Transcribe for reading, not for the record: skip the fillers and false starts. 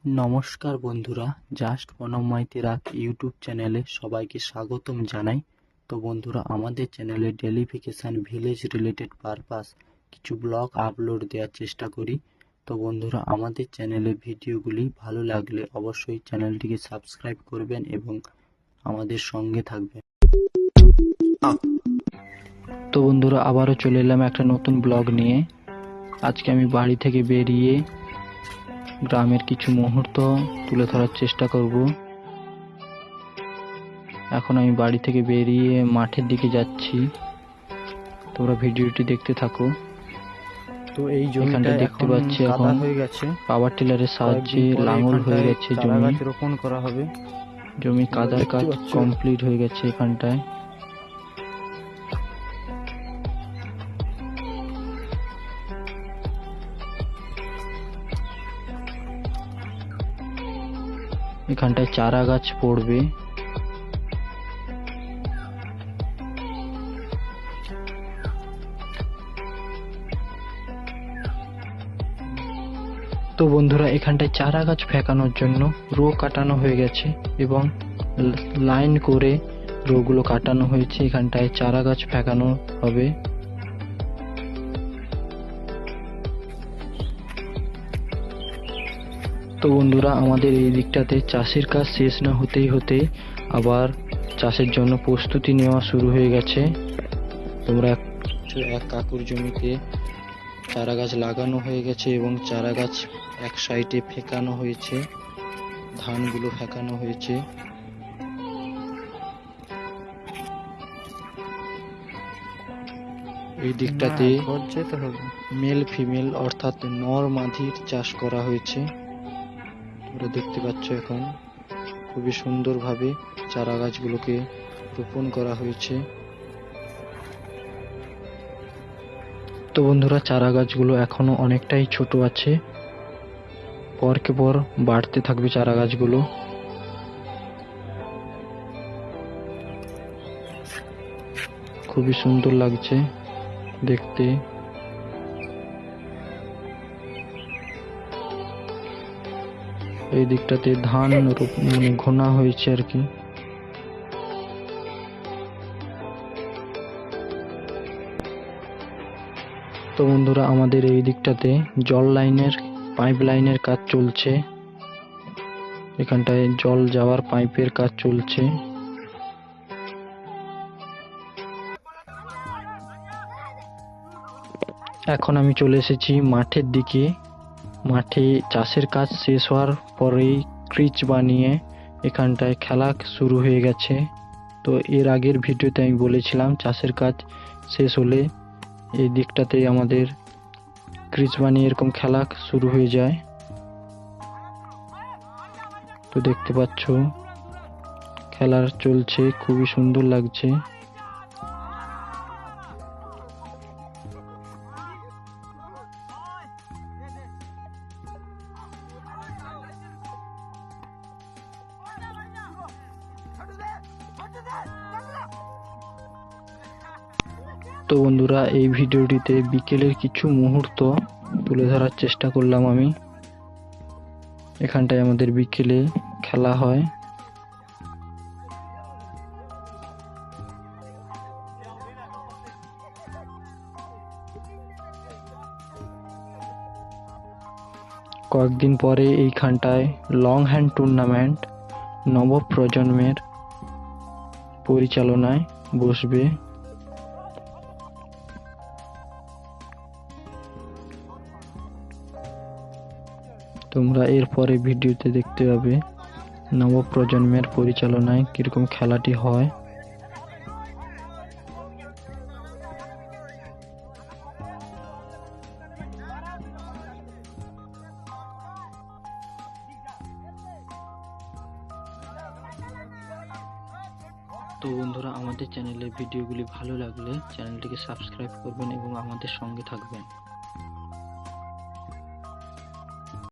নমস্কার বন্ধুরা, জাস্ট প্রণব মাইতি রাগ ইউটিউব চ্যানেলে সবাইকে স্বাগতম জানাই। তো বন্ধুরা, আমাদের চ্যানেলে ডেলিফিকেশন ভিলেজ রিলেটেড পারপাস কিছু ব্লগ আপলোড দেওয়ার চেষ্টা করি। তো বন্ধুরা, আমাদের চ্যানেলে ভিডিওগুলি ভালো লাগলে অবশ্যই চ্যানেলটিকে সাবস্ক্রাইব করবেন এবং আমাদের সঙ্গে থাকবেন। তো বন্ধুরা, আবারও চলে এলাম একটা নতুন ব্লগ নিয়ে। আজকে আমি বাড়ি থেকে বেরিয়ে গ্রামের কিছু মুহূর্ত তুলে ধরার চেষ্টা করব। এখন আমি বাড়ি থেকে বেরিয়ে মাঠের দিকে যাচ্ছি, তোমরা ভিডিওটি দেখতে থাকো। তো এই জমিটা দেখতে পাচ্ছি এখন হয়ে গেছে, পাওয়ার টিলারের সাহায্যে লাঙল হয়ে গেছে, জমি রোপণ করা হবে। জমি কাদার কাজ কমপ্লিট হয়ে গেছে। এখানটায় চারা গাছ পড়বে। তো বন্ধুরা, এখানটায় চারা গাছ ফেকানোর জন্য রো কাটানো হয়ে গেছে এবং লাইন করে রোগুলো কাটানো হয়েছে। এখানটায় চারা গাছ ফেকানো হবে। তো বন্ধুরা, আমাদের এই দিকটাতে চাষের কাজ শেষ না হতেই আবার চাষের জন্য প্রস্তুতি নেওয়া শুরু হয়ে গেছে। তোমরা এক কাকুর জমিতে চারা গাছ লাগানো হয়ে গেছে এবং চারা গাছ এক সাইডে ফেকানো হয়েছে, ধানগুলো ফেকানো হয়েছে। এই দিকটাতে মেল ফিমেল অর্থাৎ নর মাদির চাষ করা হয়েছে। তোমরা দেখতে পাচ্ছ এখন খুবই সুন্দরভাবে চারা গাছগুলোকে রোপণ করা হয়েছে। তো বন্ধুরা, চারা গাছগুলো এখনো অনেকটাই ছোট আছে, পরকে পর বাড়তে থাকবে চারা গাছগুলো। খুবই সুন্দর লাগছে দেখতে। এই দিকটাতে ধান ঘোনা হয়েছে আর কি। তো বন্ধুরা, আমাদের এই দিকটাতে জল লাইনের পাইপ লাইনের কাজ চলছে। এখানটায় জল যাওয়ার পাইপের কাজ চলছে। এখন আমি চলে এসেছি মাঠের দিকে। মাঠে চাষের কাজ শেষ হওয়ার পরেই ক্রিচ বানিয়ে এখানটায় খেলা শুরু হয়ে গেছে। তো এর আগের ভিডিওতে আমি বলেছিলাম চাষের কাজ শেষ হলে এই দিকটাতে আমাদের ক্রিচ বানিয়ে এরকম খেলা শুরু হয়ে যায়। তো দেখতে পাচ্ছ খেলা চলছে, খুবই সুন্দর লাগছে। তো বন্ধুরা, এই ভিডিওটিতে বিকেলের কিছু মুহূর্ত তুলে ধরার চেষ্টা করলাম আমি। এখানটায় আমাদের বিকেলে খেলা হয়। কয়েকদিন পরে এইখানটায় লং হ্যান্ড টুর্নামেন্ট নব প্রজন্মের পরিচালনায় বসবে। তোমরা এরপরে ভিডিওতে দেখতে পাবে নবপ্রজন্মের পরিচালনায় কিরকম খেলাটি হয়। তো বন্ধুরা, আমাদের চ্যানেলের ভিডিওগুলি ভালো লাগলে চ্যানেলটিকে সাবস্ক্রাইব করবেন এবং আমাদের সঙ্গে থাকবেন।